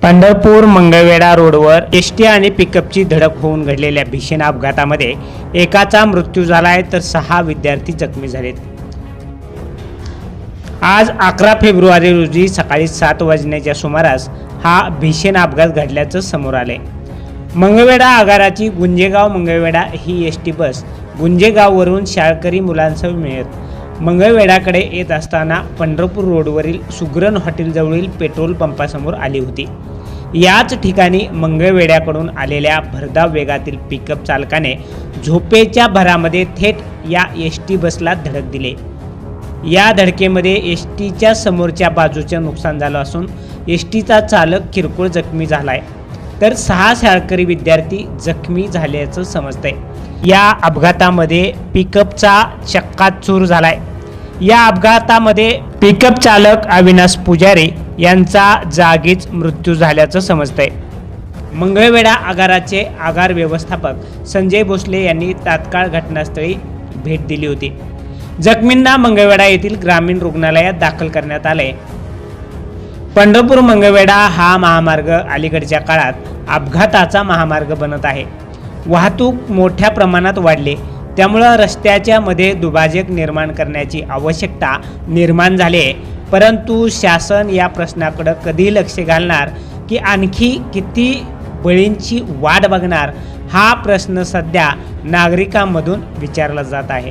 पंढरपूर मंगळवेढा रोडवर एसटी आणि पिकअपची धडक होऊन घडलेल्या भीषण अपघातामध्ये एकाचा मृत्यू झालाय तर 6 विद्यार्थी जखमी झालेत। आज 11 फेब्रुवारी रोजी सकाळी 7 वाजण्याच्या सुमारास हा भीषण अपघात घडल्याचं समोर आले। मंगळवेढा आगाराची गुंजेगाव मंगळवेढा ही एसटी बस गुंजेगाववरून शाळकरी मुलांसह मिळत मंगळवेढाकडे येत असताना पंढरपूर रोडवरील सुग्रण हॉटेलजवळील पेट्रोल पंपासमोर आली होती। याच ठिकाणी मंगळवेढ्याकडून आलेल्या भरधाव वेगातील पिकअप चालकाने झोपेच्या भरामध्ये थेट या एसटी बसला धडक दिली। या धडकेमध्ये एसटीच्या समोरच्या बाजूचे नुकसान झालं असून एसटीचा चालक किरकोळ जखमी झालाय तर 6 शाळकरी विद्यार्थी जखमी झाल्याचं समजतंय। या अपघातामध्ये पिकअपचा चक्काचूर झालाय। या अपघातामध्ये पिकअप चालक अविनाश पुजारी यांचा जागीच मृत्यू झाल्याचं समजतंय। मंगळवेढा आगाराचे आगार व्यवस्थापक संजय भोसले यांनी तात्काळ घटनास्थळी भेट दिली होती। जखमींना मंगळवेढा येथील ग्रामीण रुग्णालयात दाखल करण्यात आले। पंढरपूर मंगळवेढा हा महामार्ग अलीकडच्या काळात अपघाताचा महामार्ग बनत आहे। वाहतूक मोठ्या प्रमाणात वाढली, त्यामुळे रस्त्याच्या मध्ये दुभाजक निर्माण करण्याची आवश्यकता निर्माण झाली आहे। परंतु शासन या प्रश्नाकडे कधी लक्ष घालणार की आणखी किती बळींची वाट बघणार हा प्रश्न सध्या नागरिकांमधून विचारला जात आहे।